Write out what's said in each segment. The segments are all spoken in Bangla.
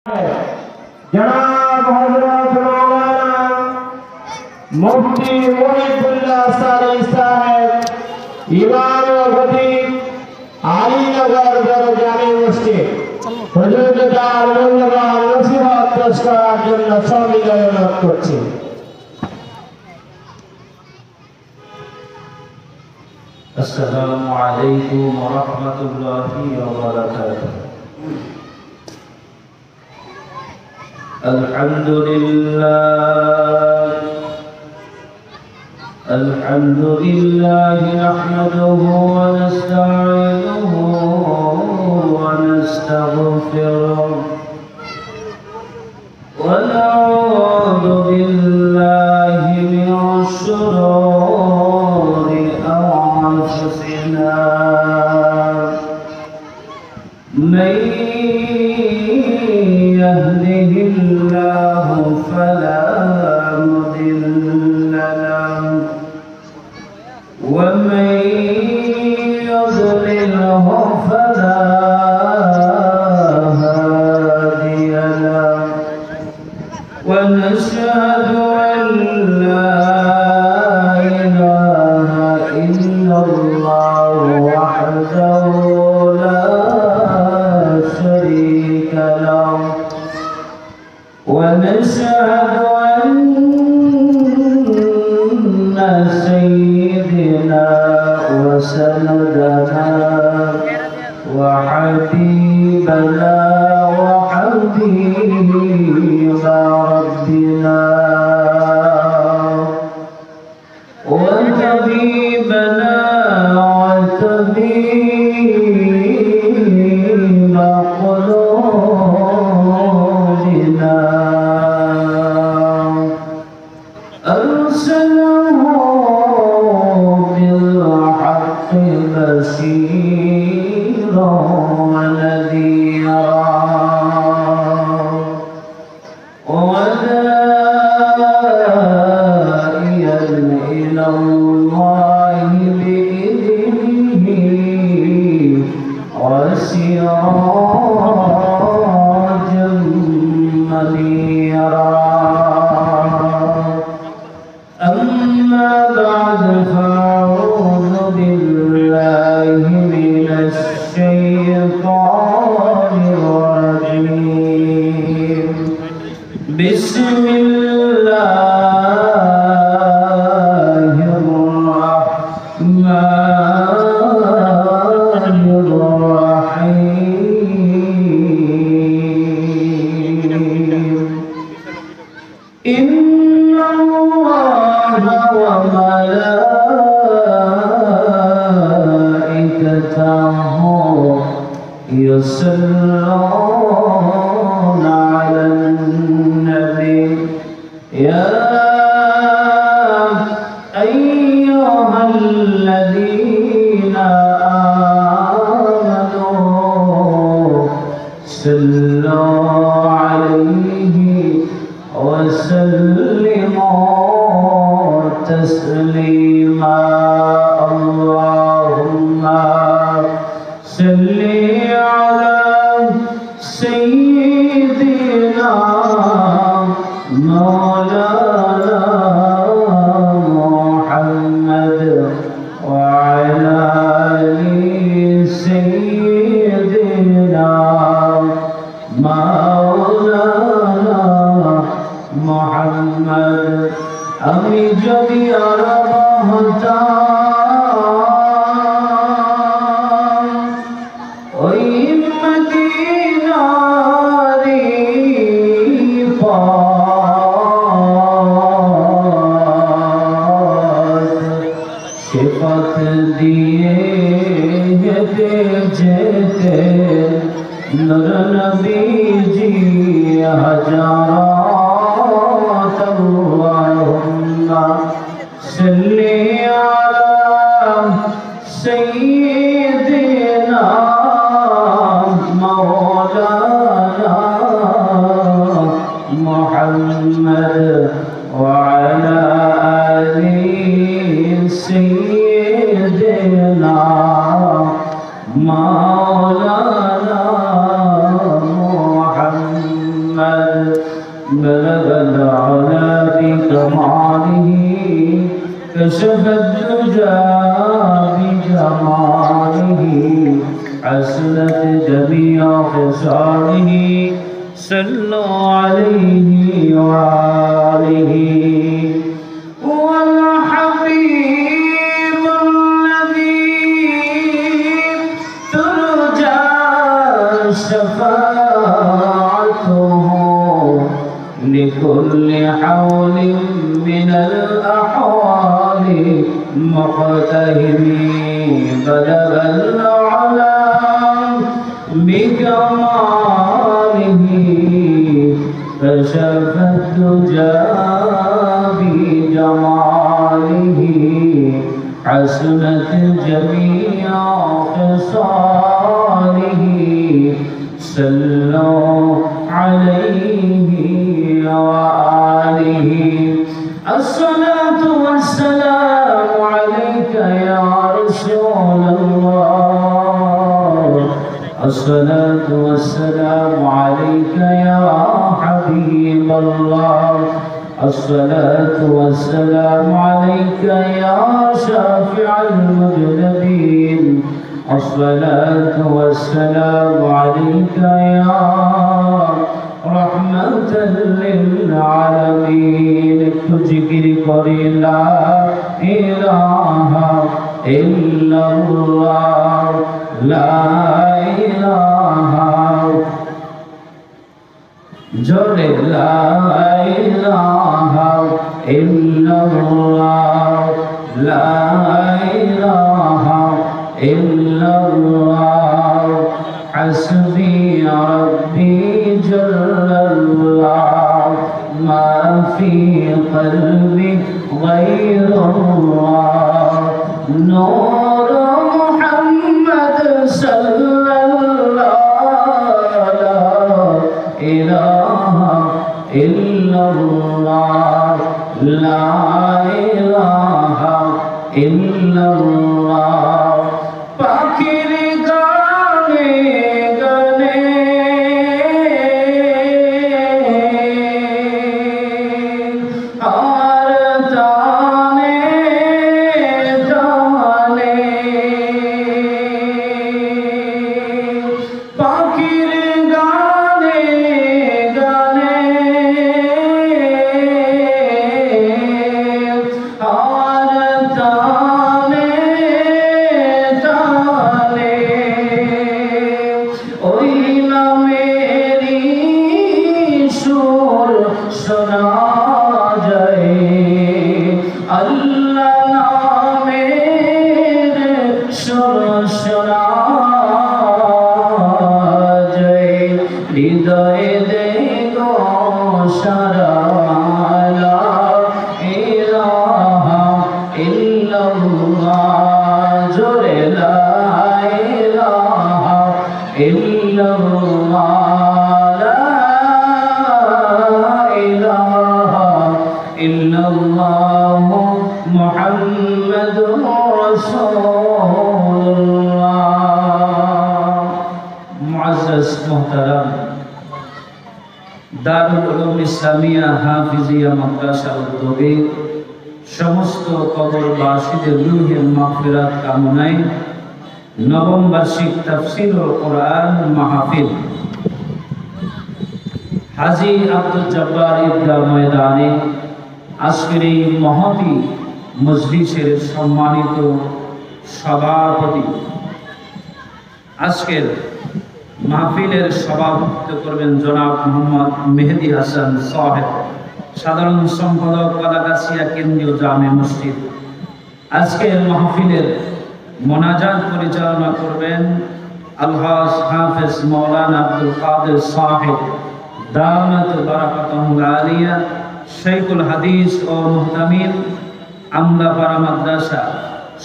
जनाब हजरत मौलाना मुफ्ती मुहिबुल्लाह सारी साहब इमाम खतीब आलीनगर जामे मस्जिद हुजूर दार मूल्यवान नसीहत पेश করার জন্য সবিনয় অনুরোধ করছি। अस्सलामु अलैकुम व रहमतुल्लाहि व बरकातुहू। अल्हम्दुलिल्लाह नहमदुहु व नस्तईनुहु व नस्तगफिरुहु व नऊज़ु बिल्लाहि मिन शुरूरि أنفسنا من يهده الله فلا مضل له ومن يضلله فلا هادي له ونشهد أن لا الله وحده لا شريك له ونشهد أن سيدنا وسندنا وحبيبنا وحبيب ربنا وطبيبنا وطبيب قلوبنا أرسله بالحق بشيرا ونذيرا وداعيا إلى الله بإذنه وسراجا منيرا. أما بعد فأعوذ بالله من الشيطان الرجيم. بسم الله الرحمن الرحيم. إن الله وملائكته يصلون على النبي يا أيها الذين آمنوا صلوا عليه وسلموا تسليما. اللهم صل على سيدنا مولانا محمد وعلى آل سيدنا مولانا محمد. আমি যদি আরব হতাম ওই মদিনারি সে পথ দিয়ে যেতে যেতে নূর নবীজি হাজারাত আল্লাহুম্মা সাল্লি আলা সাইয়্যিদিনা মাওলানা মুহাম্মদ ওয়া আলা আলি সাইয়্যিদিনা মাওলানা মুহাম্মদ محمد بلغ العلا بكماله كشف الدجى بجماله حسنت جميع خصاله صلوا عليه وآله والحبيب الذي ترجى شفاعته لكل حول من الأحوال مقتهم بلغ العلا بكماله كشف الدجى بجماله حسنت جميع خصاله صلوا عليه وآله الصلاة والسلام عليك يا رسول الله الصلاة والسلام عليك يا حبيب الله الصلاة والسلام عليك يا شافع المذنبين الصلاة والسلام عليك يا رحمة للعالمين تذكر قري لا إله إلا الله لا إله جل لا إله إلا الله لا إله إلا الله حسبي ربي جل الله ما في قلبي غير الله نور محمد صلى الله لا إله إلا الله لا إله إلا الله পাখির গানে গানে আর তানে তানে পাখির গানে গানে আর তানে তানে ওই নামেরই সুর শোনা যায় আল্লাহ নামের সুর শোনা যায় হৃদয়ে দেখো সারা লা ইলাহা ইল্লাল্লাহ জোরে লা ইলাহা ইল্লাল্লাহ লা ইলাহা ইল্লাল্লাহ মুহাম্মাদুর রাসূলুল্লাহ মুআজ্জাজ মুহতারাম দারুল উলুম ইসলামিয়া হাফিজিয়া মাদ্রাসা উদ্যোগে সমস্ত কবরবাসীদের রূহের মাগফিরাত কামনায় নবম বার্ষিক তাফসীরুল কোরআন মাহফিল হাজী আব্দুল জব্বার ঈদগাহ ময়দানে আজকের এই মহতী মজলিসের সম্মানিত সভাপতি আজকের মাহফিলের সভাপতিত্ব করবেন জনাব মোহাম্মদ মেহেদী হাসান সাহেব সাধারণ সম্পাদক কালাগাছিয়া কেন্দ্রীয় জামে মসজিদ আজকের মাহফিলের মোনাজাত পরিচালনা করবেন আলহাজ হাফেজ মৌলানা আব্দুল কাদের সাহেব দামাত বারাকাতুহুল আলিয়া শাইখুল হাদিস ও মুহতামিম আমদাপাড়া মাদ্রাসা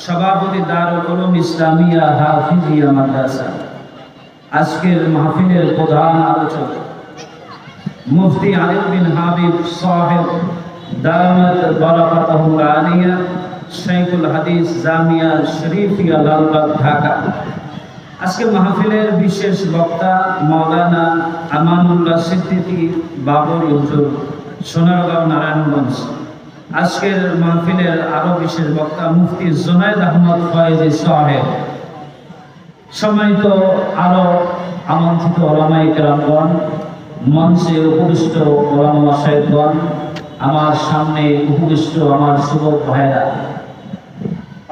সভাপতি দারুল উলুম ইসলামিয়া হাফিজিয়া মাদ্রাসা আজকের মাহফিলের প্রধান আলোচক মুফতি আলী বিন হাবিব সাহেব দামাত বারাকাতুহুল আলিয়া শাইখুল হাদিস জামিয়া শরীফিয়া লালবাগ ঢাকা আজকে মাহফিলের বিশেষ বক্তা মাওলানা আমানুল্লাহ সিদ্দিকী বাবরি হুজুর, সোনারগাঁও, নারায়ণগঞ্জ। আজকের মাহফিলের আরো বিশেষ বক্তা মুফতি জুনায়েদ আহমদ ফয়েজি সাহেব। সম্মানিত আরো আমন্ত্রিত ওলামায়ে কেরামগণ, মঞ্চে উপবিষ্ট ওলামা মাশায়েখগণ, আমার সামনে উপবিষ্ট আমার যুবক ভাইরা,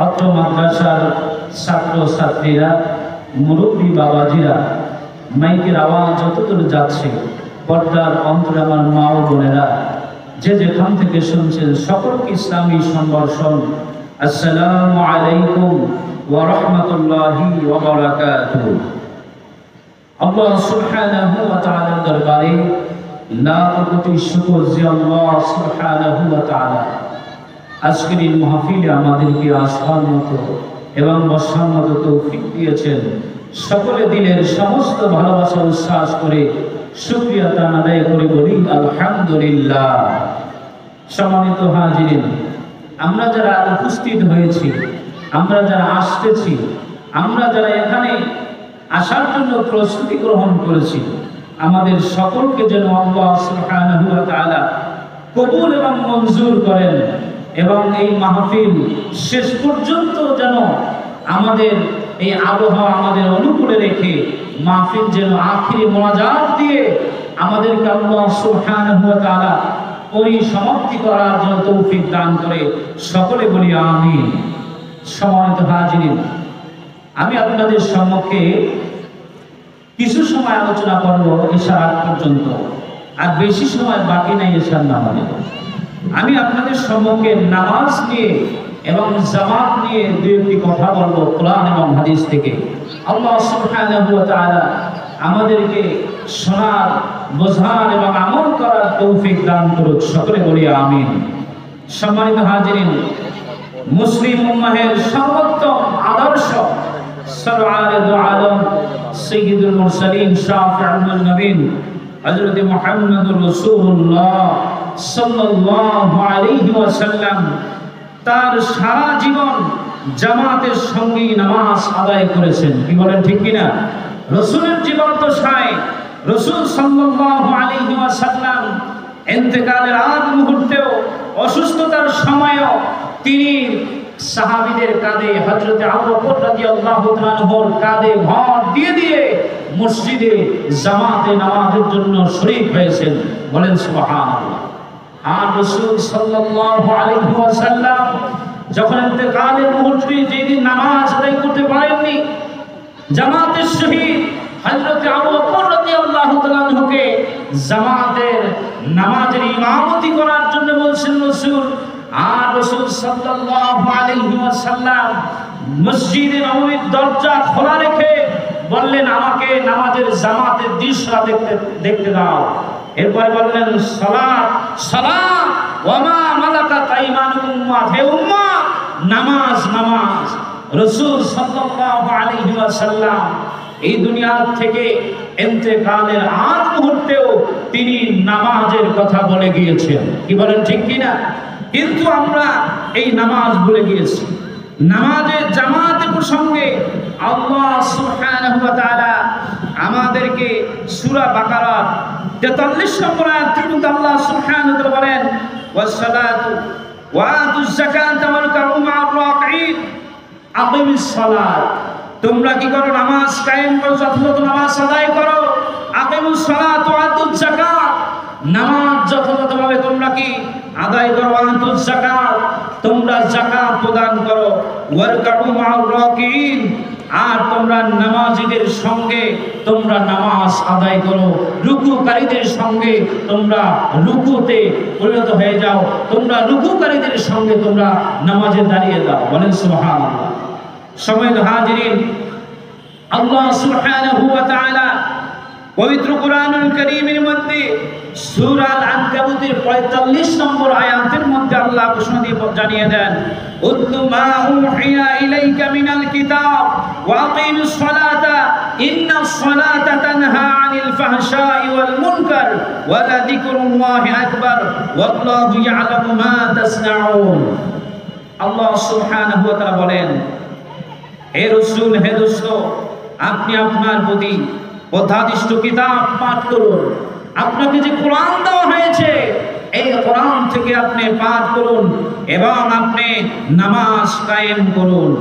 অত্র মাদ্রাসার ছাত্র ছাত্রীরা, মুরব্বী বাবাজিরা, মাইকের আওয়াজ যতদূর যাচ্ছে, পর্দার অন্তরে আমার মা ও বোনেরা, যে যেখান থেকে শুনছেন, সকলকে ইসলামী সম্ভাষণ, আসসালামু আলাইকুম ওয়া রাহমাতুল্লাহি ওয়া বারাকাতুহু। আল্লাহ সুবহানাহু ওয়া তাআলার দরবারে লাখ কোটি শুকর যে আল্লাহ সুবহানাহু ওয়া তাআলা আজকের এই মাহফিলে আমাদেরকে আসবার মতো এবং বসার মতো তৌফিক দিয়েছেন। সকলে দিলের সমস্ত ভালোবাসা উচ্ছ্বাস করে শুকরিয়া তান আদায় করে বলি আলহামদুলিল্লাহ। সম্মানিত হাজিরিন, আমরা যারা উপস্থিত হয়েছি, আমরা যারা আসতেছি, আমরা যারা এখানে আসার জন্য প্রস্তুতি গ্রহণ করেছি, আমাদের সকলকে যেন আল্লাহ সুবহানাহু ওয়া তাআলা কবুল এবং মঞ্জুর করেন এবং এই মাহফিল শেষ পর্যন্ত যেন আমাদের এই আবহাওয়া আমাদের অনুকূলে রেখে মাহফিল যেন আখিরি মোনাজাত দিয়ে আমাদেরকে আল্লাহ সুবহানাহু ওয়া তাআলা পরিসমাপ্তি করার জন্য তৌফিক দান করে। সকলে বলি আমিন। সম্মানিত হাজিরিন, আমি আপনাদের সম্মুখে কিছু সময় আলোচনা করব ঈশার আগ পর্যন্ত, আর বেশি সময় বাকি নাই ঈশার নামাজে। আমি আপনাদের সম্মুখে নামাজ নিয়ে এবং জামাত নিয়ে দুই একটি কথা বলবো কোরআন এবং হাদিস থেকে। আল্লাহ সুবহানাহু ওয়া তাআলা আমাদেরকে শোনার, বোঝার এবং আমল করার তৌফিক দান করুক। সকলে বলি আমিন। সম্মানিত হাজিরিন, মুসলিম উম্মাহের সর্বোত্তম আদর্শ সরওয়ারে দু আলম সাইয়্যিদুল মুরসালিন শাফিউল নবীন হযরত মুহাম্মদুর রাসূলুল্লাহ সাল্লাল্লাহু আলাইহি ওয়াসাল্লাম তার সারা জীবন জামাতের সঙ্গেই নামাজ আদায় করেছেন। কি বলেন, ঠিক কিনা? রাসূলের জীবন তো সায়, রাসূল সাল্লাল্লাহু আলাইহি ওয়াসাল্লাম ইন্তেকালের আগ মুহূর্তেও, অসুস্থতার সময়ও তিনি সাহাবীদের কাঁধে, হযরত আবু বকর রাদিয়াল্লাহু তাআলা আনহুর কাঁধে ভর দিয়ে দিয়ে মসজিদে জামাতে নামাজের জন্য শরীক হয়েছেন। বলেন সুবহানাল্লাহ। আর রাসূল সাল্লাল্লাহু আলাইহি ওয়াসাল্লাম যখন ইন্তেকালের মুহূর্তে যেদিন নামাজ আদায় করতে পারেননি, জামাতের শহীদ হযরত আবু বকর রাদিয়াল্লাহু তাআলা আনহুকে জামাতের নামাজের ইমামতি করার জন্য বলছেন রাসূল। আর রাসূল সাল্লাল্লাহু আলাইহি ওয়াসাল্লাম মসজিদে নববীর দরজা খোলা রেখে বললেন, আমাকে নামাজের জামাতের দৃশ্য দেখতে দাও। এরপর বললেন, সালাত সালাত ওয়া মা মালাকাত আইমানুকুম, হে উম্মাহ, নামাজ নামাজ। রাসূল সাল্লাল্লাহু আলাইহি ওয়াসাল্লাম এই দুনিয়া থেকে ইন্তেকালের আগ মুহূর্তেও তিনি নামাজের কথা বলে গিয়েছেন। কি বলেন, ঠিক কিনা? কিন্তু আমরা এই নামাজ ভুলে গিয়েছি। নামাজের জামাতের প্রসঙ্গে আল্লাহ সুবহানাহু ওয়া তাআলা আমাদেরকে সূরা বাকারার 43 নম্বর আয়াতের মধ্যে আল্লাহ সুবহানাহু ওয়া তাআলা বলেন, ওয়াস-সালাতু ওয়া আতুজ যাকাতা ওয়ারকাউ মা'আর রাকিঈন, আকিমিস সালাত, তোমরা কি করো? নামাজ কায়েম করো, যথাযথ নামাজ আদায় করো। আকিমুস সালাত ওয়া আতুজ যাকাত, নামাজ যথাযথভাবে তোমরা কি আদায় করো। আতুজ যাকাত, তোমরা যাকাত প্রদান করো। ওয়ারকাউ মা'আর রাকিঈন, আর তোমরা নামাজীদের সঙ্গে তোমরা নামাজ আদায় করো। রুকুকারীদের সঙ্গে তোমরা রুকুতে পরিণত হয়ে যাও, তোমরা রুকুকারীদের সঙ্গে তোমরা নামাজে দাঁড়িয়ে যাও। বলেন সুবহানাল্লাহ। সম্মানিত হাজিরিন, আল্লাহ সুবহানাহু ওয়া তাআলা পবিত্র কোরআনুল কারীমের মধ্যে সূরা আল-আনকাবুতের 45 নম্বর আয়াতের মধ্যে আল্লাহ ঘোষণা দিয়ে জানিয়ে দেন, উতলু মা উহিয়া ইলাইকা মিনাল কিতাব ওয়া আকিমিস সালাতা ইন্নাস সালাতা তানহা আনিল ফাহশাই ওয়াল মুনকার ওয়া লাযিকরুল্লাহি আকবার ওয়াল্লাহু ইয়ালামু মা তাসনাউন। আল্লাহ সুবহানাহু ওয়া তাআলা বলেন, হে রাসূল, হে দোস্ত, আপনি আপনার প্রতি অধ্যাদিষ্ট কিতাব পাঠ করুন। আপনাকে যে কোরআন দেওয়া হয়েছে এই কোরআন থেকে আপনি পাঠ করুন এবং আপনি নামাজ কায়েম করুন।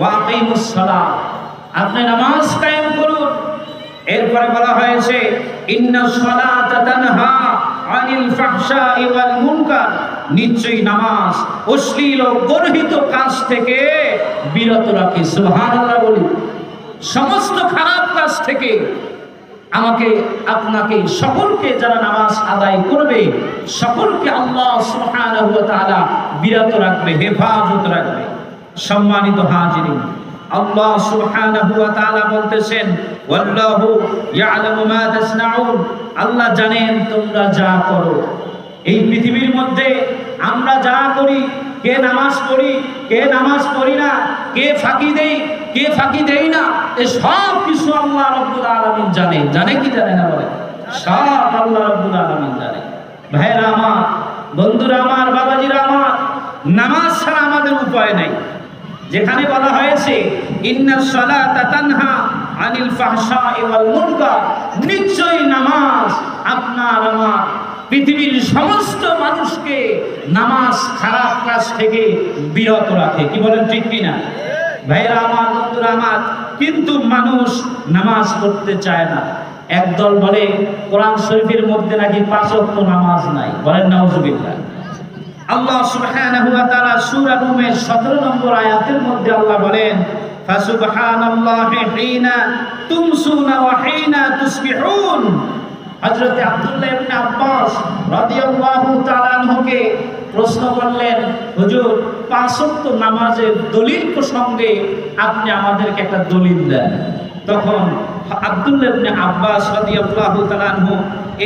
ওয়াকিমুস সালাত, আপনি নামাজ কায়েম করুন। এরপরে বলা হয়েছে ইন্নাস সালাতা তানহা আনিল ফাহশাই ওয়াল মুনকার, নিশ্চয়ই নামাজ অশ্লীল ও গর্হিত কাজ থেকে বিরত রাখে। সুবহানাল্লাহ বলি। সমস্ত খারাপ কাজ থেকে আমাকে আপনাকে সকলকে যারা নামাজ আদায় করবে সকলকে আল্লাহ সুবহানাহু ওয়া তাআলা বিরত রাখবে, হেফাজত রাখবে। সম্মানিত হাজিরিন, আল্লাহ সুবহানাহু ওয়া তাআলা বলতেছেন ওয়াল্লাহু ইয়ালামু মা তাসনাউন, আল্লাহ জানেন তোমরা যা করো। এই পৃথিবীর মধ্যে আমরা যা করি, কে নামাজ পড়ি, কে নামাজ পড়ি না, কে ফাঁকি দেই, কে ফাঁকি দেই না, এই সব কিছু আল্লাহ রাব্বুল আলামিন জানে। জানে কি জানে না বলে? সব আল্লাহ রাব্বুল আলামিন জানে। ভাইরা আমার, বন্ধুরা আমার, বাবাজিরা আমার, নামাজ ছাড়া আমাদের উপায় নাই। যেখানে বলা হয়েছে ইন্নাস সালাতা তানহা আনিল ফাহশাই ওয়াল মুনকার, নিশ্চয়ই নামাজ আপনার আমার পৃথিবীর সমস্ত মানুষকে নামাজ খারাপ কাজ থেকে বিরত রাখে। কি বলেন ঠিক কিনা? ভাইরা আমার, বন্ধুরা আমার, কিন্তু মানুষ নামাজ পড়তে চায় না। একদল বলে কোরআন শরীফের মধ্যে নাকি 5 ওয়াক্ত নামাজ নাই। বলেন নাউজুবিল্লাহ। আল্লাহ সুবহানাহু ওয়া তাআলা সূরা রুমের 17 নম্বর আয়াতের মধ্যে আল্লাহ বলেন ফাসুবহানাল্লাহি হিনা তুমসুনা ওয়া হিনা তুসবিহুন। হযরত আব্দুল্লাহ ইবনে আব্বাস রাদিয়াল্লাহু তাআলা আনহুকে প্রশ্ন করলেন, হুজুর 5 ওয়াক্ত নামাজের দলিল প্রসঙ্গে আপনি আমাদেরকে একটা দলিল দেন। তখন আব্দুল্লাহ ইবনে আব্বাস রাদিয়াল্লাহু তাআলা আনহু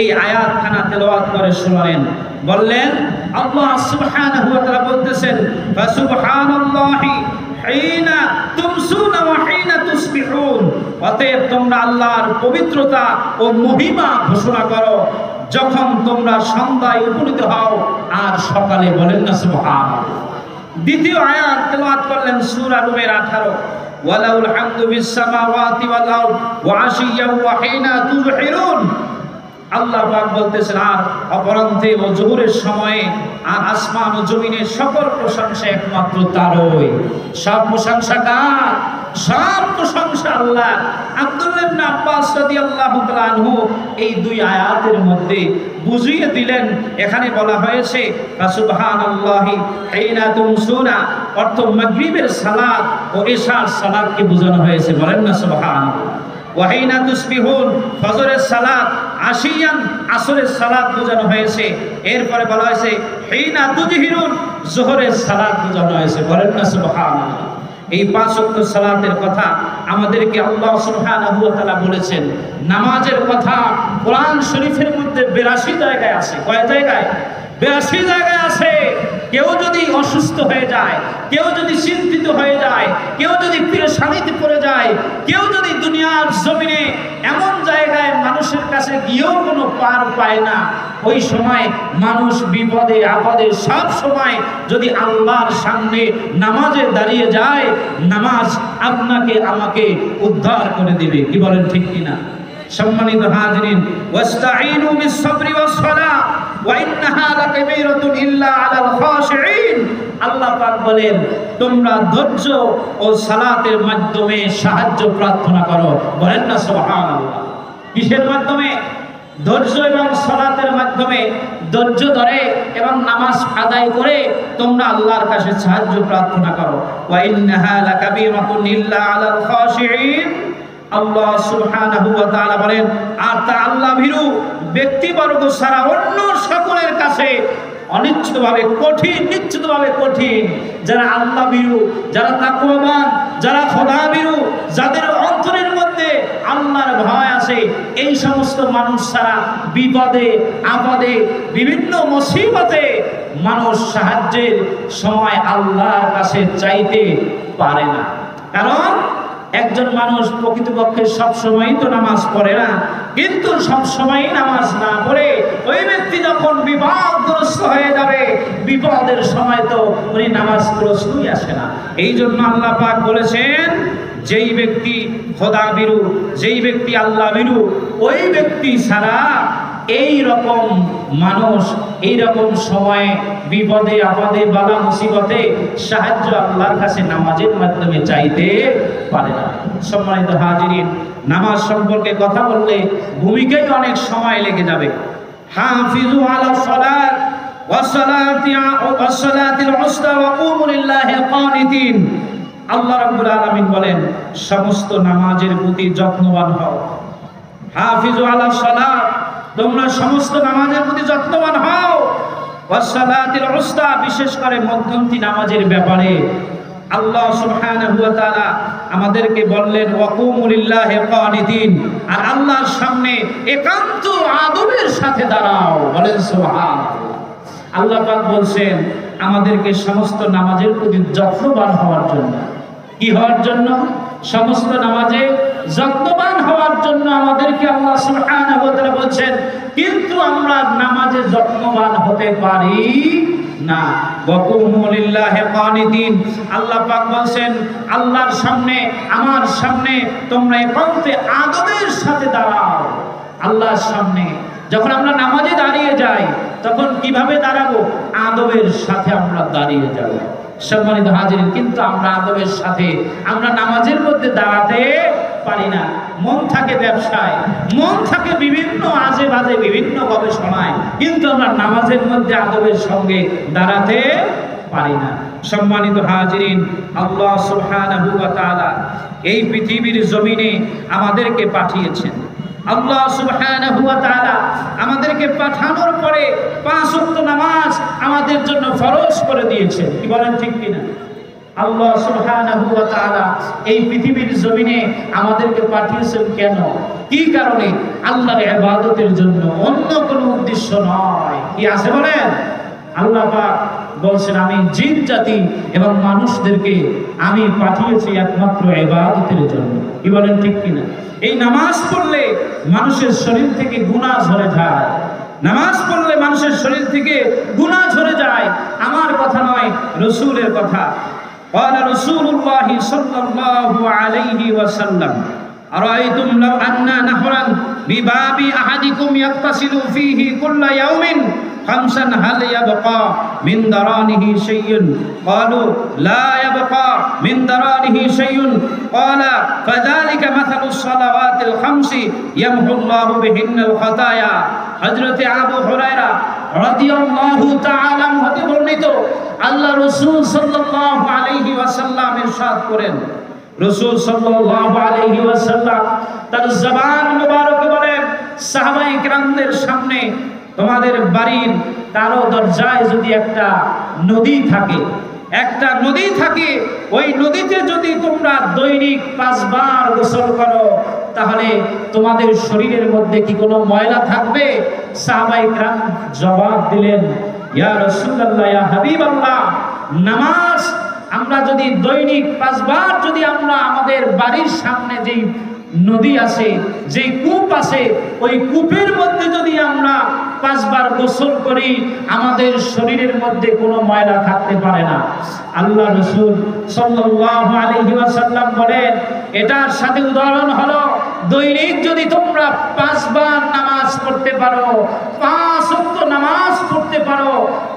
এই আয়াতখানা তেলাওয়াত করে শোনালেন। বললেন আল্লাহ সুবহানাহু ওয়া তাআলা বলতেছেন ফাসুবহানাল্লাহি হিনা তুমসুনা ওয়া হিনা তুসবিহুন, অতএব তোমরা আল্লাহর পবিত্রতা ও মহিমা ঘোষণা করো যখন তোমরা সন্ধ্যায় উপনীত হও আর সকালে। বলেন না সুবহানাল্লাহ। দ্বিতীয় আয়াত তেলাওয়াত করলেন সূরা রুমের 18 ওয়ালাউল হামদু বিস সামাওয়াতি ওয়াল আরদ ওয়া আশিয়্যান ওয়া হিনা তুযহিরুন। আল্লাহ পাক বলতেছেন আর অপরাহ্নে ও জোহরের সময়ে আর আসমান ও জমিনের সকল প্রশংসা একমাত্র তারই। সব প্রশংসা কার? সব প্রশংসা আল্লাহ। আব্দুল্লাহ ইবনে আব্বাস রাদিয়াল্লাহু তাআলা আনহু এই 2 আয়াতের মধ্যে বুঝিয়ে দিলেন, এখানে বলা হয়েছে সুবহানাল্লাহি হিনা তুমসুনা, অর্থ মাগরিবের সালাত ও ইশার সালাতকে বোঝানো হয়েছে। বলেন না সুবহানাল্লাহ। ওয়াহিনা তুসবিহুন, ফজরের সালাত, আশিয়ান আসরের সালাত বোঝানো হয়েছে। এরপরে বলা হয়েছে হিনা তুযহিরুন, যোহরের সালাত বোঝানো হয়েছে। বলেন না সুবহানাল্লাহ। এই 5 ওয়াক্ত সালাতের কথা আমাদেরকে আল্লাহ সুবহানাহু ওয়া তাআলা বলেছেন। নামাজের কথা কোরআন শরীফের মধ্যে 82 জায়গায় আছে। কয় জায়গায়? 82 জায়গায় আছে। কেউ যদি অসুস্থ হয়ে যায়, কেউ যদি চিন্তিত হয়ে যায়, কেউ যদি পেরেশানিতে পড়ে যায়, কেউ যদি দুনিয়ার জমিনে এমন জায়গায় মানুষের কাছে গিয়েও কোনো পার পায় না, ওই সময় মানুষ বিপদে আপদে সব সময় যদি আল্লাহর সামনে নামাজে দাঁড়িয়ে যায়, নামাজ আপনাকে আমাকে উদ্ধার করে দিবে। কি বলেন ঠিক কিনা? সম্মানিত হাজিরিন, ওয়াস্তাঈনু বিস সাবরি ওয়াস সালাহ ওয়া ইন্নাহা লাকাবীরাতুন ইল্লা আলাল খাশিঈন। আল্লাহ পাক বলেন তোমরা ধৈর্য ও সালাতের মাধ্যমে সাহায্য প্রার্থনা করো। বলেন না সুবহানাল্লাহ। কিসের মাধ্যমে? ধৈর্য এবং সালাতের মাধ্যমে। ধৈর্য ধরে এবং নামাজ আদায় করে তোমরা আল্লাহর কাছে সাহায্য প্রার্থনা করো। ওয়া ইন্নাহা লাকাবীরাতুন ইল্লা আলাল খাশিঈন। আল্লাহ সুবহানাহু ওয়া তাআলা বলেন আর তা আল্লাহ ভীরু ব্যক্তিবর্গ ছাড়া অন্য সকলের কাছে অনিশ্চিতভাবে কঠিন, নিশ্চিতভাবে কঠিন। যারা আল্লাহ ভীরু, যারা তাকওয়াবান, যারা খোদা ভীরু, যাদের অন্তরের মধ্যে আল্লাহর ভয় আছে, এই সমস্ত মানুষ ছাড়া বিপদে আপদে বিভিন্ন মুসিবতে মানুষ সাহায্যের সময় আল্লাহর কাছে চাইতে পারে না। কারণ একজন মানুষ প্রকৃতপক্ষে সব সময়ই তো নামাজ পড়ে না, কিন্তু সব সময় নামাজ না পড়ে ওই ব্যক্তি যখন বিপদগ্রস্ত হয়ে যাবে, বিপদের সময় তো উনি নামাজ প্রশ্নই আসে না। এই জন্য আল্লাহ পাক বলেছেন যেই ব্যক্তি খোদা বিরু, যেই ব্যক্তি আল্লাহ বিরু, ওই ব্যক্তি ছাড়া এই রকম মানুষ এই রকম সময়ে বিপদে আপদে বালা মুসিবতে সাহায্য আল্লাহর কাছে নামাজের মাধ্যমে চাইতে পারে না। সম্মানিত হাজিরিন, নামাজ সম্পর্কে কথা বললে ভূমিকায় অনেক সময় লেগে যাবে। হাফিজু আলাস সালাত ওয়াস সালাতিল উসতা ওয়া কুমু লিল্লাহি কানিতিন। আল্লাহ রাব্বুল আলামিন বলেন, সমস্ত নামাজের প্রতি যত্নবান হও। হাফিজু আলাস সালাত, তোমরা সমস্ত নামাজের প্রতি যত্নবান হও। ওয়াস সালাতিল উসতা, বিশেষ করে মধ্যমতি নামাজের ব্যাপারে আল্লাহ সুবহানাহু ওয়া তাআলা আমাদেরকে বললেন ওয়া কুমু লিল্লাহি কানিতিন, আর আল্লাহর সামনে একান্ত আদবের সাথে দাঁড়াও। বলেন সুবহানাল্লাহ। আল্লাহ পাক বলছেন আমাদেরকে সমস্ত নামাজের প্রতি যত্নবান হওয়ার জন্য। কি হওয়ার জন্য? সমস্ত নামাজে যত্নবান হওয়ার জন্য আমাদেরকে আল্লাহ সুবহানাহু ওয়া তাআলা বলছেন, কিন্তু আমরা নামাজে যত্নবান হতে পারি না। ওয়া কুমু লিল্লাহি কানিতিন, আল্লাহ পাক বলছেন আল্লাহর সামনে, আমার সামনে তোমরা একান্তে আদবের সাথে দাঁড়াও। আল্লাহর সামনে যখন আমরা নামাজে দাঁড়িয়ে যাই তখন কিভাবে দাঁড়াবো? আদবের সাথে আমরা দাঁড়িয়ে যাব। সম্মানিত হাজিরিন, কিন্তু আমরা আদবের সাথে আমরা নামাজের মধ্যে দাঁড়াতে পারি না। মন থাকে ব্যবসায়, মন থাকে বিভিন্ন আজে বাজে বিভিন্ন গবেষণায়, কিন্তু আমরা নামাজের মধ্যে আদবের সঙ্গে দাঁড়াতে পারি না। সম্মানিত হাজিরিন, আল্লাহ সুবহানাহু ওয়া তাআলা এই পৃথিবীর জমিনে আমাদেরকে পাঠিয়েছেন। আল্লাহ সুবহানাহু ওয়া তাআলা আমাদেরকে পাঠানোর পরে 5 ওয়াক্ত নামাজ আমাদের জন্য ফরজ করে দিয়েছেন। কি বলেন, ঠিক কিনা? আল্লাহ সুবহানাহু ওয়া তাআলা এই পৃথিবীর জমিনে আমাদেরকে পাঠিয়েছেন কেন? কি কারণে? আল্লাহর ইবাদতের জন্য, অন্য কোনো উদ্দেশ্য নয়। কি আছে বলেন? আল্লাহ পাক বলছেন আমি জিন জাতি এবং মানুষদেরকে আমি পাঠিয়েছি একমাত্র ইবাদতের জন্য। কি বলেন, ঠিক কিনা? এই নামাজ পড়লে মানুষের শরীর থেকে গুনাহ ঝরে যায়। নামাজ পড়লে মানুষের শরীর থেকে গুনাহ ঝরে যায়। আমার কথা নয়, রাসূলের কথা। قال رسول الله صلى الله عليه وسلم أرأيتم لو أن نهرا بباب أحدكم يغتسل فيه كل يوم خمسا هل يبقى من درانه شيء؟ قالوا لا يبقى من درانه شيء. قال فذلك مثل الصلوات الخمس يمحو الله بهن الخطايا. হযরত আবু হুরায়রা রাদিয়াল্লাহু তাআলা হতে বর্ণিত, আল্লাহ রাসূল সাল্লাল্লাহু আলাইহি ওয়াসাল্লাম ইরশাদ করেন, রাসূল সাল্লাল্লাহু আলাইহি ওয়াসাল্লাম তার জবান মুবারকে বলেন, সাহাবায়ে কিরামদের সামনে তোমাদের বাড়ির কারো দরজায় যদি একটা নদী থাকে, একটা নদী থাকে, ওই নদীতে যদি তোমরা দৈনিক 5 বার গোসল করো তাহলে তোমাদের শরীরের মধ্যে কি কোনো ময়লা থাকবে? সাহাবায়ে কিরাম জবাব দিলেন, ইয়া রাসূলুল্লাহ, ইয়া হাবিবাল্লাহ, নামাজ আমরা যদি দৈনিক 5 বার যদি আমরা আমাদের বাড়ির সামনে যেই নদী আছে, যে কূপ আছে, ওই কূপের মধ্যে যদি আমরা 5 বার গোসল করি আমাদের শরীরের মধ্যে কোনো ময়লা থাকতে পারে না। আল্লাহ রাসূল সাল্লাল্লাহু আলাইহি ওয়াসাল্লাম বলেন, এটার সাথে উদাহরণ হলো দৈনিক যদি তোমরা 5 বার নামাজ পড়তে পারো, 5 ওয়াক্ত নামাজ পড়তে পারো,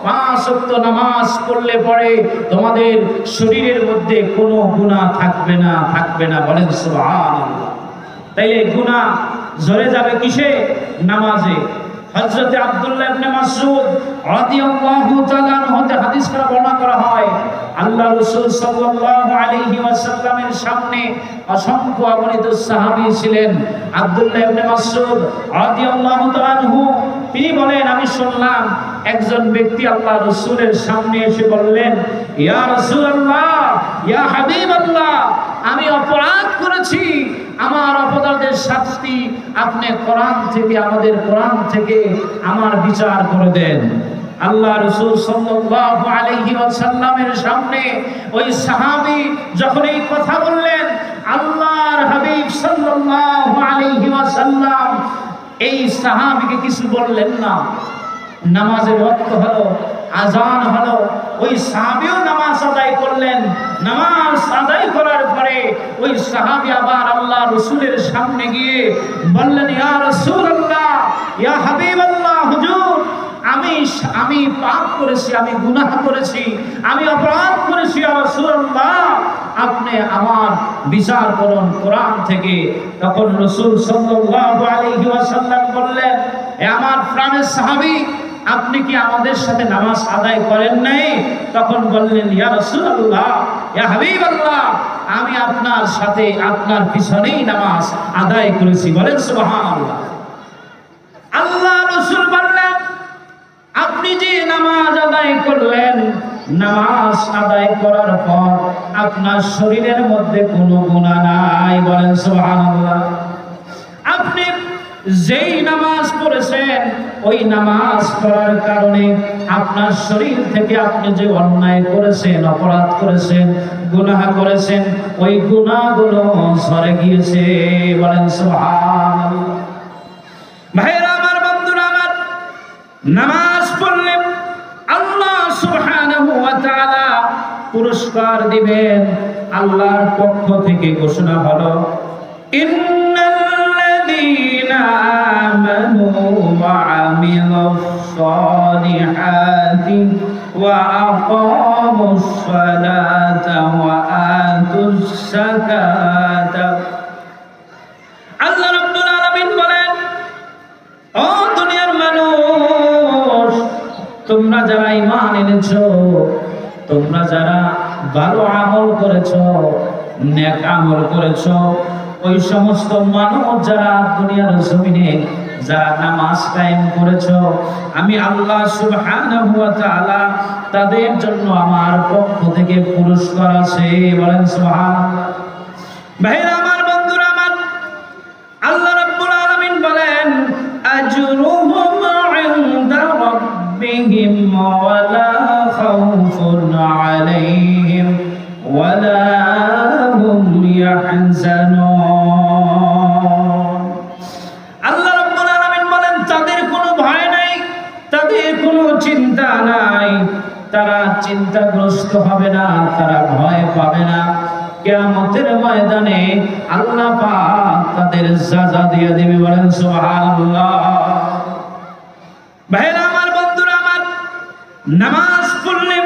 5 ওয়াক্ত নামাজ পড়লে পরে তোমাদের শরীরের মধ্যে কোনো গুনাহ থাকবে না, থাকবে না। বলেন সুবহানাল্লাহ। তাইলে গুনাহ ঝরে যাবে কিসে? নামাজে। হযরত আব্দুল্লাহ ইবনে মাসউদ রাদিয়াল্লাহু তাআলা হতে হাদিস বর্ণনা করা হয়, আল্লাহ রাসূল সাল্লাল্লাহু আলাইহি ওয়াসাল্লামের সামনে অসংখ্য অগণিত সাহাবী ছিলেন। আব্দুল্লাহ ইবনে মাসউদ রাদিয়াল্লাহু তাআলা তিনি বলেন, আমি শুনলাম একজন ব্যক্তি আল্লাহ রাসূলের সামনে এসে বললেন, ইয়া রাসূলুল্লাহ, ইয়া হাবিবাল্লাহ, আমি অপরাধ করেছি, আমার অপরাধের শাস্তি আপনি কোরআন থেকে, আমাদের কোরআন থেকে আমার বিচার করে দেন। আল্লাহ রাসূল সাল্লাল্লাহু আলাইহি ওয়াসাল্লামের সামনে ওই সাহাবী যখন এই কথা বললেন, আল্লাহর হাবিব সাল্লাল্লাহু আলাইহি ওয়াসাল্লাম এই সাহাবীকে কিছু বললেন না। নামাজের ওয়াক্ত হলো, আজান হলো, ওই সাহাবীও নামাজ আদায় করলেন। নামাজ আদায় করার পরে ওই সাহাবী আবার আল্লাহ রাসূলের সামনে গিয়ে বললেন, ইয়া রাসূলুল্লাহ, ইয়া হাবিবাল্লাহ, হুজুর, আমি পাপ করেছি, আমি গুনাহ করেছি, আমি অপরাধ করেছি, ইয়া রাসূলুল্লাহ, আপনি আমার বিচার করুন কোরআন থেকে। তখন রাসূল সাল্লাল্লাহু আলাইহি ওয়াসাল্লাম বললেন, হে আমার প্রাণের সাহাবী, আপনি কি আমাদের সাথে নামাজ আদায় করেন নাই? তখন বললেন, ইয়া রাসূলুল্লাহ, ইয়া হাবিবাল্লাহ, আমি আপনার সাথে আপনার পিছনেই নামাজ আদায় করেছি। বলেন সুবহানাল্লাহ। আল্লাহ রাসূল বললেন, আপনি যে নামাজ আদায় করলেন, নামাজ আদায় করার পর আপনার শরীরের মধ্যে কোনো গুনাহ নাই। বলেন সুবহানাল্লাহ। আপনি যেই নামাজ পড়েছেন, ওই নামাজ পড়ার কারণে আপনার শরীর থেকে আপনি যে অন্যায় করেছেন, অপরাধ করেছেন, গুনাহ করেছেন, ওই গুনাহগুলো সরে গিয়েছে। বলেন সুবহানাল্লাহ। ভাইরা আমার, বন্ধুরা আমার, নামাজ পড়লে আল্লাহ সুবহানাহু ওয়া তাআলা পুরস্কার দিবেন। আল্লাহর পক্ষ থেকে ঘোষণা হলো, ইন্নাল্লাযীনা আমানু ওয়া আমিলুস সালিহাতি ওয়া আকামুস সালাতা ওয়া আতুস যাকাতা। আল্লাহ রাব্বুল আলামিন বলেন, ও দুনিয়ার মানুষ, তোমরা যারা ঈমান এনেছো, তোমরা যারা ভালো আমল করেছো, নেক আমল করেছো, ওই সমস্ত মানুষ যারা দুনিয়ার জমিনে যারা নামাজ কায়েম করেছো, আমি আল্লাহ সুবহানাহু ওয়া তাআলা তাদের জন্য আমার পক্ষ থেকে পুরস্কার আছে। বলেন সুবহানাল্লাহ। ভাইরা আমার, বন্ধুরা আমার, আল্লাহ রাব্বুল আলামিন বলেন, আজরুহুম ইনদা রাব্বিহিম ওয়া লা খাউফুন আলাইহিম ওয়া লা হুম ইয়াহজানুন। আল্লাহ রাব্বুল আলামিন বলেন, তাদের কোনো ভয় নাই, তাদের কোনো চিন্তা নাই, তারা চিন্তাগ্রস্ত হবে না, তারা ভয় পাবে না। কিয়ামতের ময়দানে আল্লাহ পাক তাদের সাজা দিয়ে দিবে। বলেন সুবহানাল্লাহ। ভাইরা আমার, বন্ধুরা আমার, নামাজ পড়লে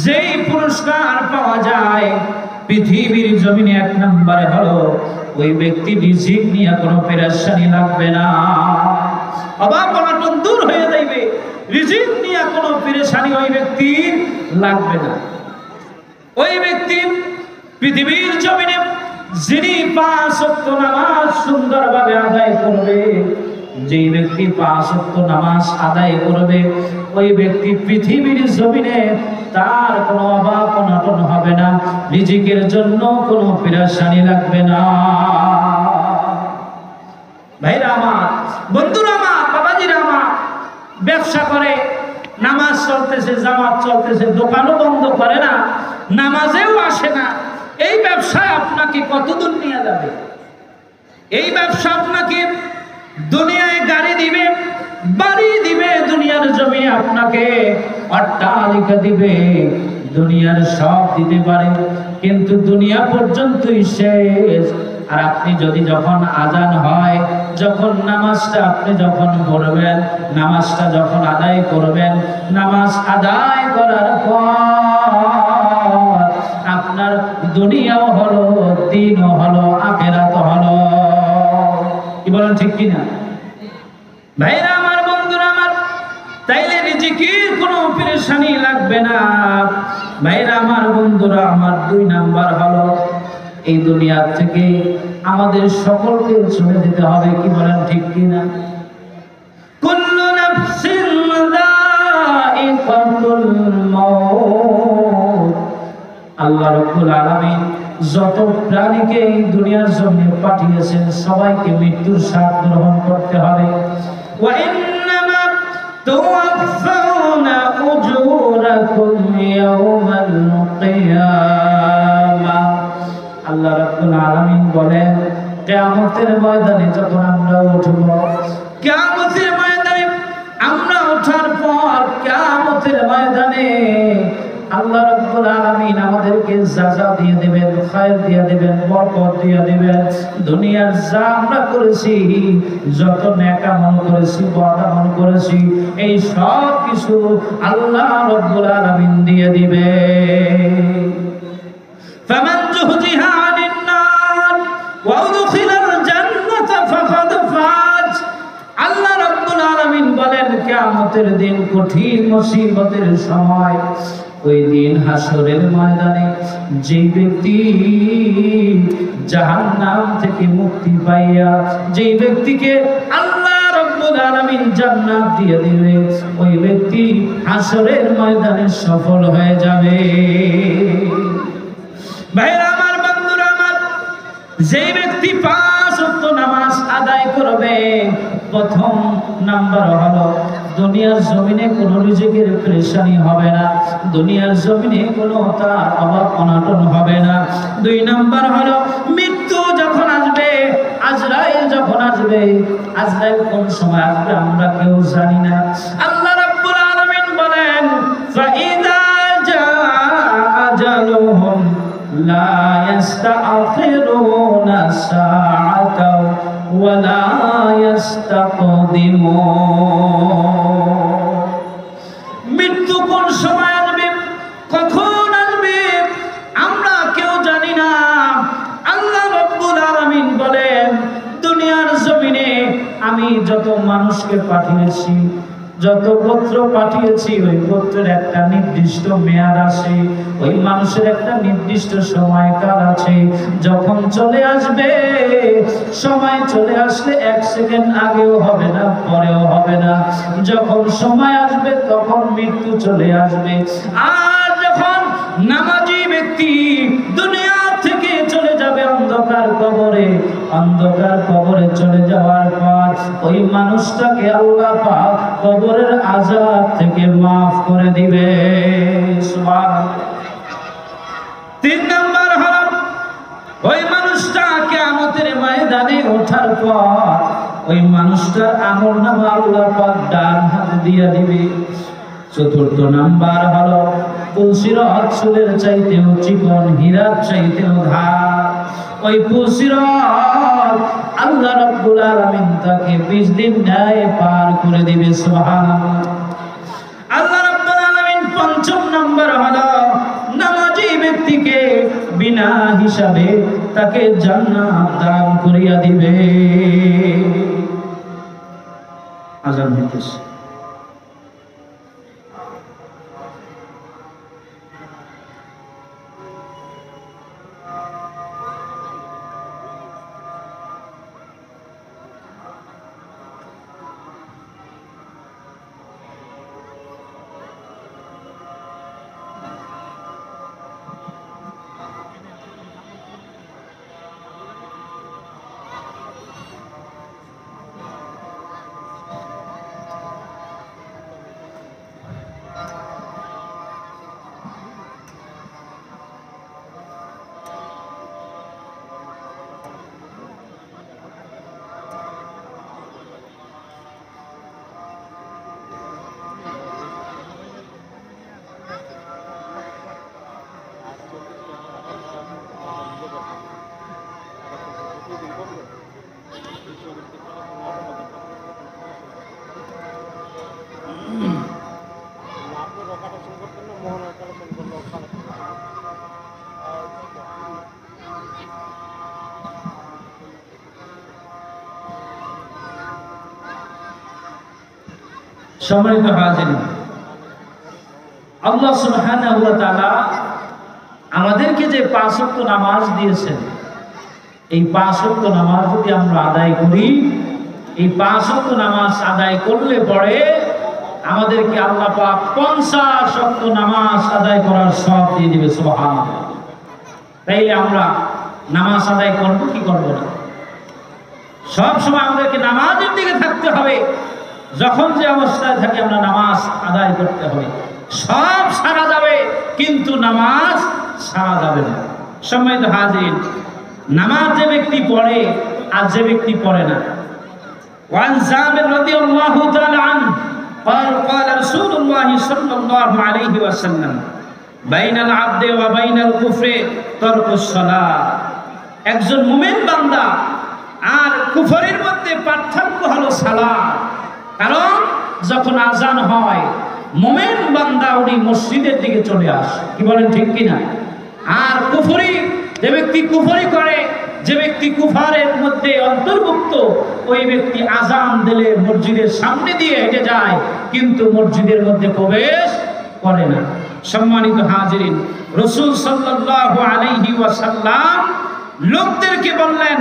যেই পুরস্কার পাওয়া যায় পৃথিবীর জমিনে এক নম্বরে হলো, ওই ব্যক্তি রিজিক নিয়ে কোনো পেরেশানি লাগবে না, অভাব অনটন দূর হয়ে যাবে। রিজিক নিয়ে কোনো পেরেশানি ওই ব্যক্তির লাগবে না। ওই ব্যক্তি পৃথিবীর জমিনে যিনি 5 ওয়াক্ত নামাজ সুন্দরভাবে আদায় করবে, যেই ব্যক্তি 5 ওয়াক্ত নামাজ আদায় করবে, ওই ব্যক্তি পৃথিবীর জমিনে তার কোনো অভাব অনটন হবে না, রিজিকের জন্য কোনো পেরেশানি লাগবে না। ভাইরা আমার, বন্ধুরা আমার, বাবাজিরা আমার, ব্যবসা করে, নামাজ চলতেছে, জামাত চলতেছে, দোকানও বন্ধ করে না, নামাজেও আসে না, এই ব্যবসায় আপনাকে কতদূর নিয়ে যাবে? এই ব্যবসা আপনাকে দুনিয়ায় গাড়ি দিবে, বাড়ি দিবে, দুনিয়ার জমি আপনাকে অট্টালিকা দিবে, দুনিয়ার সব দিতে পারে, কিন্তু দুনিয়া পর্যন্তই শেষ। আর আপনি যদি যখন আজান হয়, যখন নামাজটা আপনি যখন পড়বেন, নামাজটা যখন আদায় করবেন, নামাজ আদায় করার পর আপনার দুনিয়াও হলো, দিনও হলো, আখিরাতও হলো। কি বলেন, ঠিক কিনা? ভাইরা আমার, বন্ধুরা আমার, তাইলে রিজিকের কোনো পেরেশানি লাগবে না। ভাইরা আমার, বন্ধুরা আমার, 2 নাম্বার হলো, এই দুনিয়া থেকে আমাদের সকলকে চলে যেতে হবে। কি বলেন, ঠিক কিনা? কুল্লু নাফসিন যায়িকাতুল মাউত। আল্লাহ রাব্বুল আলামিন যত প্রাণীকে এই দুনিয়ার জমিনে পাঠিয়েছেন, সবাইকে মৃত্যুর স্বাদ গ্রহণ করতে হবে। ওয়া ইন্নামা তুওয়াফাউনা উজুরাকুম ইয়াওমাল কিয়ামাহ। আল্লাহ রাব্বুল আলামিন বলেন, কিয়ামতের ময়দানে যখন আমরা উঠব, কিয়ামতের ময়দানে আমরা ওঠার পর কিয়ামতের ময়দানে আল্লাহ রাব্বুল আলামিন আমাদেরকে যাজা দিয়ে দিবেন, খায়ের দিয়ে দিবেন, বরকত দিয়ে দিবেন। দুনিয়ার যা আমরা করেছি, যত নেক আমল করেছি, বদ আমল করেছি, এই সব কিছু আল্লাহ রাব্বুল আলামিন দিয়ে দিবে। ফামান যুহজিহা আনিন নার ওয়া উদখিলাল জান্নাতা ফাকাদ ফাজ। আল্লাহ রাব্বুল আলামিন বলেন কিয়ামতের দিন কঠিন মুসিবতের সময়, ওই দিন হাসরের ময়দানে যে ব্যক্তি জাহান্নাম থেকে মুক্তি পাইয়া যে ব্যক্তিকে আল্লাহ রাব্বুল আলামিন জান্নাত দিয়ে দিবে, ওই ব্যক্তি হাসরের ময়দানে সফল হয়ে যাবে। ভাইরা আমার, বন্ধুরা আমার, যে ব্যক্তি 5 ওয়াক্ত নামাজ আদায় করবে, প্রথম নাম্বার হলো দুনিয়ার জমিনে কোনো রিজিকের পেরেশানি হবে না, দুনিয়ার জমিনে কোনো তার অভাব অনটন হবে না। 2 নাম্বার হলো মৃত্যু যখন আসবে, আজরাইল যখন আসবে, আজরাইল কোন সময় আসবে আমরা কেউ জানি না। আল্লাহ রাব্বুল আলামিন বলেন ফাইদা জাআজালুহুম লা ইস্তাখিরুনা সাআতাও ওয়া লা ইস্তাকদিমুন। মৃত্যু কোন সময় আসবে, কখন আসবে আমরা কেউ জানি না। আল্লাহ রাব্বুল আলামিন বলেন দুনিয়ার জমিনে আমি যত মানুষকে পাঠিয়েছি, যত গোত্র পাঠিয়েছি, ওই গোত্রের একটা নির্দিষ্ট মেয়াদ আছে, ওই মানুষের একটা নির্দিষ্ট সময়কাল আছে। যখন চলে আসবে, সময় চলে আসলে 1 সেকেন্ড আগেও হবে না, পরেও হবে না। যখন সময় আসবে তখন মৃত্যু চলে আসবে। আর যখন নামাজি ব্যক্তি দুনিয়া থেকে চলে যাবে অন্ধকার কবরে, অন্ধকার কবরে চলে যাওয়ার পর ওই মানুষটাকে আল্লাহ পাক কবরের আযাব থেকে মাফ করে দিবে। সুবহানাল্লাহ। 3 নাম্বার হলো ওই মানুষটা কিয়ামতের ময়দানে ওঠার পর ওই মানুষটার আমলনামা আল্লাহ পাক ডান হাতে দিয়ে দিবে। 4 নাম্বার হলো পুলসিরাত চুলের চাইতেও চিকন, হীরার চাইতেও ধার। ওই পুলসিরাত আল্লাহ রাব্বুল আলামিন তাকে 20 দিন ন্যায় পার করে দিবে। সুবহানাল্লাহ। আল্লাহ রাব্বুল আলামিন 5 নাম্বার হলো নামাজি ব্যক্তিকে বিনা হিসাবে তাকে জান্নাত দান করিয়া দিবে। আযান হইতেছে। সম্মানিত হাজিরিন, আল্লাহ সুবহানাহু ওয়া তাআলা আমাদেরকে যে 5 ওয়াক্ত নামাজ দিয়েছেন, এই 5 ওয়াক্ত নামাজ যদি আমরা আদায় করি, এই 5 ওয়াক্ত নামাজ আদায় করলে পরে আমাদেরকে আল্লাহ পাক 50 ওয়াক্ত নামাজ আদায় করার সওয়াব দিয়ে দিবে। সুবহানাল্লাহ। তাইলে আমরা নামাজ আদায় করব কি করব না? সব সময় আমাদেরকে নামাজের দিকে থাকতে হবে। যখন যে অবস্থায় থাকি আমরা নামাজ আদায় করতে হবে। সব সারা যাবে কিন্তু নামাজ সারা যাবে না। সম্মানিত হাজির, নামাজ যে ব্যক্তি পড়ে আর যে ব্যক্তি পড়ে না, ওয়ান জাবের রাদিয়াল্লাহু তাআলা আনহু قال قال رسول الله صلى الله عليه وسلم بين العبد وبين الكفر ترك الصلاة একজন মুমিন বান্দা আর কুফরের মধ্যে পার্থক্য হলো সালাত। কারণ যখন আজান হয় মুমিন বান্দা উনি মসজিদের দিকে চলে আসে, কি বলেন ঠিক কিনা? আর কুফরি যে ব্যক্তি কুফরি করে, যে ব্যক্তি কুফারের মধ্যে অন্তর্ভুক্ত, ওই ব্যক্তি আজান দিলে মসজিদের সামনে দিয়ে হেঁটে যায়, কিন্তু মসজিদের মধ্যে প্রবেশ করে না। সম্মানিত হাজিরিন, রাসূল সাল্লাল্লাহু আলাইহি ওয়াসাল্লাম লোকদেরকে বললেন,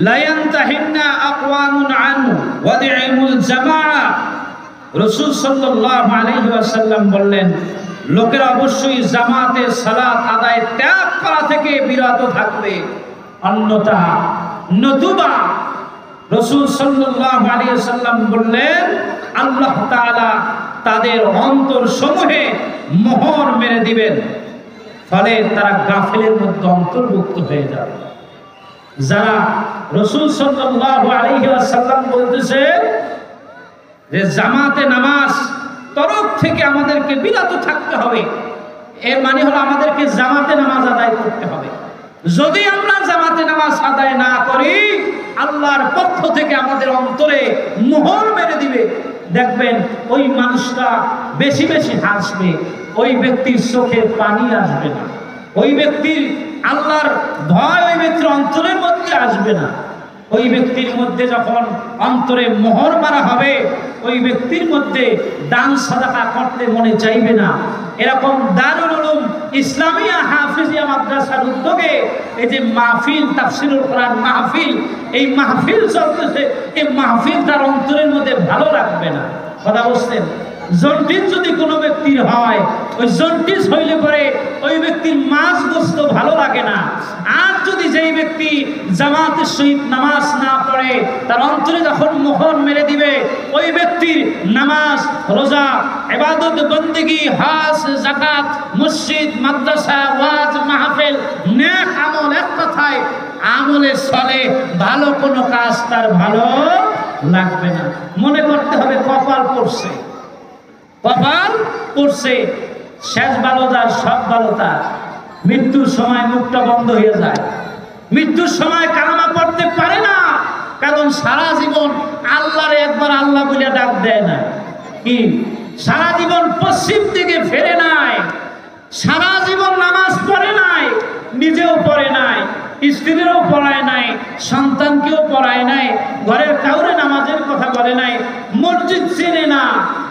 লা ইয়ানতাহিন্না আকওয়ামুন আন ওয়াদি'ুল জামাআ। রাসূল সাল্লাল্লাহু আলাইহি ওয়াসাল্লাম বললেন, লোকেরা অবশ্যই জামাতের সালাত আদায় ত্যাগ করা থেকে বিরত থাকবে, অন্যথা নতুবা রাসূল সাল্লাল্লাহু আলাইহি ওয়াসাল্লাম বললেন, আল্লাহ তাআলা তাদের অন্তর সমূহে মোহর মেরে দিবেন, ফলে তারা গাফিলের মধ্যে অন্তর্ভুক্ত হয়ে যাবে। যারা রাসূল সাল্লাল্লাহু আলাইহি ওয়াসাল্লাম বলতেছে যে জামাতে নামাজ তরফ থেকে আমাদেরকে বিরত থাকতে হবে, এর মানে হলো আমাদেরকে জামাতে নামাজ আদায় করতে হবে। যদি আমরা জামাতে নামাজ আদায় না করি, আল্লাহর পক্ষ থেকে আমাদের অন্তরে মোহর মেরে দিবে। দেখবেন ওই মানুষটা বেশি বেশি হাসবে, ওই ব্যক্তির চোখে পানি আসবে না, ওই ব্যক্তির আল্লাহর ভয় ওই ব্যক্তির অন্তরের মধ্যে আসবে না। ওই ব্যক্তির মধ্যে যখন অন্তরে মোহর মারা হবে, ওই ব্যক্তির মধ্যে দান সাদাকা করতে মনে চাইবে না। এরকম দারুল উলুম ইসলামিয়া হাফিজিয়া মাদ্রাসার উদ্যোগে এই যে মাহফিল, তাফসীরুল কোরআন মাহফিল, এই মাহফিল চলতেছে, এই মাহফিল তার অন্তরের মধ্যে ভালো লাগবে না। কথা বুঝছেন? জন্ডিস যদি কোনো ব্যক্তির হয়, ওই জন্ডিস হইলে পরে ওই ব্যক্তির মাছ গোস্ত ভালো লাগে না। আর যদি যেই ব্যক্তি জামাতের সহিত নামাজ না পড়ে, তার অন্তরে যখন মোহর মেরে দিবে, ওই ব্যক্তির নামাজ, রোজা, ইবাদত, বন্দেগী, হজ, যাকাত, মসজিদ, মাদ্রাসা, ওয়াজ, মাহফিল, নেক আমল, এক কথায় আমলে চলে, ভালো কোনো কাজ তার ভালো লাগবে না। মনে করতে হবে কপাল পড়ছে, কপাল পড়ছে, শেষ ভালো তার, সব ভালো তার। মৃত্যুর সময় মুখটা বন্ধ হয়ে যায়, মৃত্যুর সময় কালেমা পড়তে পারে না, কারণ সারা জীবন আল্লাহরে একবার আল্লাহ বলে ডাক দেয় না। কি সারা জীবন পশ্চিম দিকে ফেরে নাই, সারা জীবন নামাজ পড়ে নাই, নিজেও পড়ে নাই, স্ত্রীরও পড়ায় নাই, সন্তানকেও পড়ায় নাই, ঘরের কাউরে নামাজের কথা বলে নাই, মসজিদ চেনে না,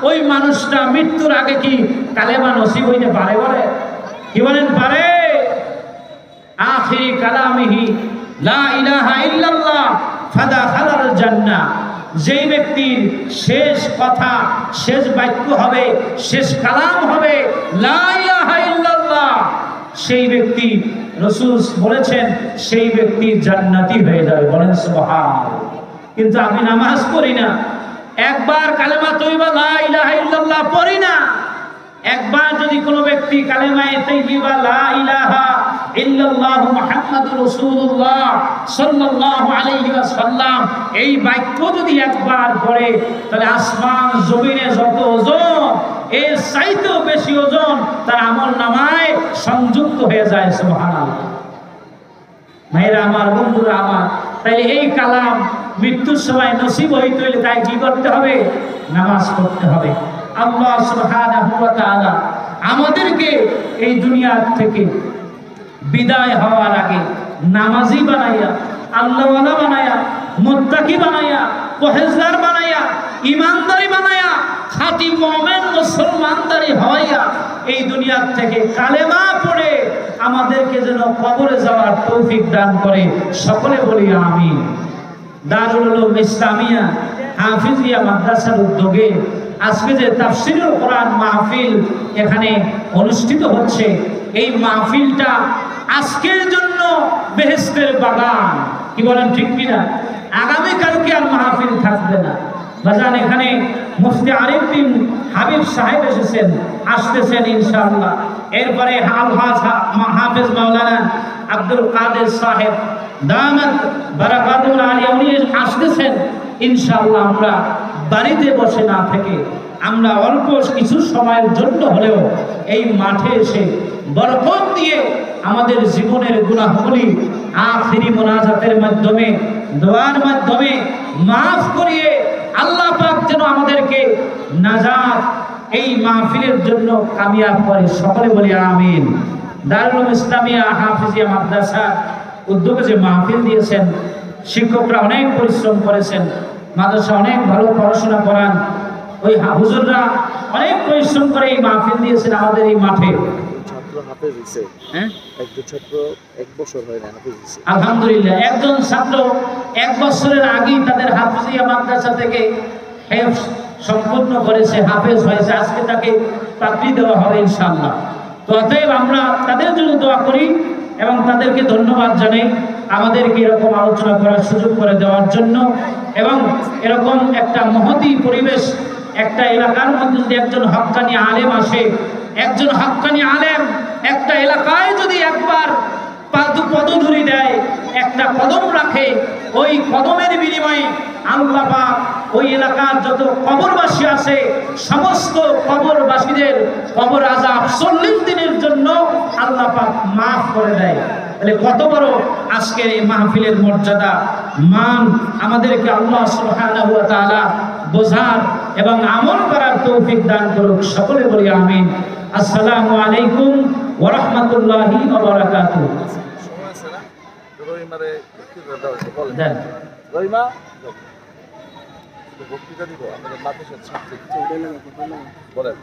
ওই মানুষটা মৃত্যুর আগে কি কালেমা নসিব হইতে পারে? বলে কি বলেন পারে? আখিরি কালামিহি লা ইলাহা ইল্লাল্লাহ ফাদাখালাল জান্নাহ। যেই ব্যক্তির শেষ কথা, শেষ বাক্য হবে, শেষ কালাম হবে লা ইলাহা ইল্লাল্লাহ, সেই ব্যক্তি রাসূল বলেছেন সেই ব্যক্তি জান্নাতি হয়ে যাবে। বলেন সুবহানাল্লাহ। কিন্তু আমি নামাজ পড়ি না, একবার কালেমা তৈবা লা ইলাহা ইল্লাল্লাহ পড়ি না, একবার যদি কোনো ব্যক্তি কালেমায়ে তাইয়্যিবা লা ইলাহা ইল্লাল্লাহু মুহাম্মাদুর রাসূলুল্লাহ সাল্লাল্লাহু আলাইহি ওয়াসাল্লাম এই বাক্য যদি একবার পড়ে, তাহলে আসমান জমিনে যত ওজন, এর চাইতেও বেশি ওজন তার আমল নামায় সংযুক্ত হয়ে যায়। সুবহানাল্লাহ। ভাইরা আমার, বন্ধুরা আমার, তাই এই কালাম মৃত্যুর সময় নসিব হইতে হইলে তাই কি করতে হবে? নামাজ পড়তে হবে। আল্লাহ সুবহানাহু ওয়া তাআলা আমাদেরকে এই দুনিয়া থেকে বিদায় হওয়ার আগে নামাজি বানাইয়া, আল্লাহওয়ালা বানাইয়া, মুত্তাকি বানাইয়া, পরহেজগার বানাইয়া, ইমানদারি বানাইয়া, খাঁটি মুমিন মুসলমানদারি হওয়াইয়া এই দুনিয়া থেকে কালেমা পড়ে আমাদেরকে যেন কবরে যাওয়ার তৌফিক দান করে। সকলে বলি আমিন। দারুল উলুম ইসলামিয়া হাফিজিয়া মাদ্রাসার উদ্যোগে আজকে যে তাফসীরুল কোরআন মাহফিল এখানে অনুষ্ঠিত হচ্ছে, এই মাহফিলটা আজকের জন্য বেহেশতের বাগান। কি বলেন ঠিক কিনা? আগামীকালকে আর মাহফিল থাকবে না। বাজান, এখানে মুফতি আরিফ বিন হাবিব সাহেব এসেছেন, আসতেছেন ইনশাআল্লাহ। এরপরে হাফেজ মাওলানা আব্দুল কাদের সাহেব দামাত বারাকাতুল আলিয়া উনি আসতেছেন ইনশাআল্লাহ। আমরা বাড়িতে বসে না থেকে আমরা অল্প কিছু সময়ের জন্য হলেও এই মাঠে এসে বরকত দিয়ে আমাদের জীবনের গুনাহগুলি আখিরি মোনাজাতের মাধ্যমে, দোয়ার মাধ্যমে মাফ করিয়ে আল্লাহ পাক যেন আমাদেরকে নাজাত এই মাহফিলের জন্য কামিয়াব করে, সকলে বলি আমিন। দারুল উলুম ইসলামিয়া হাফিজিয়া মাদ্রাসা উদ্যোগে যে মাহফিল দিয়েছেন, শিক্ষকরা অনেক পরিশ্রম করেছেন, মাদ্রাসা অনেক ভালো পড়াশোনা করান, ওই হুজুররা অনেক পরিশ্রম করে এই মাহফিল দিয়েছেন আমাদের এই মাঠে। আলহামদুলিল্লাহ, একজন ছাত্র 1 বছরের আগেই তাদের হাফিজিয়া মাদ্রাসা থেকে হেফজ সম্পূর্ণ করেছে, হাফেজ হয়েছে, আজকে তাকে চাকরি দেওয়া হবে ইনশাআল্লাহ। তো অতএব আমরা তাদের জন্য দোয়া করি এবং তাদেরকে ধন্যবাদ জানাই আমাদেরকে এরকম আলোচনা করার সুযোগ করে দেওয়ার জন্য। এবং এরকম একটা মহতী পরিবেশ, একটা এলাকার মধ্যে যদি একজন হক্কানি আলেম আসে, একজন হক্কানি আলেম একটা এলাকায় যদি একবার পদধূলি দেয়, একটা কদম রাখে, ওই কদমের বিনিময়ে আল্লাহ পাক ওই এলাকার যত কবরবাসী আছে সমস্ত কবরবাসীদের কবর আযাব 40 দিনের জন্য আল্লাহ পাক মাফ করে দেয়। তাহলে কত বড় আজকের এই মাহফিলের মর্যাদা, মান আমাদেরকে আল্লাহ সুবহানাহু ওয়া তাআলা বোঝার এবং আমল করার তৌফিক দান করুক, সকলে বলি আমিন। আসসালামু আলাইকুম ওয়া রাহমাতুল্লাহি ওয়া বারাকাতুহু। রহিমা বক্তৃতা দিব আমাদের মাদ্রাসার ছাত্রী বলেন।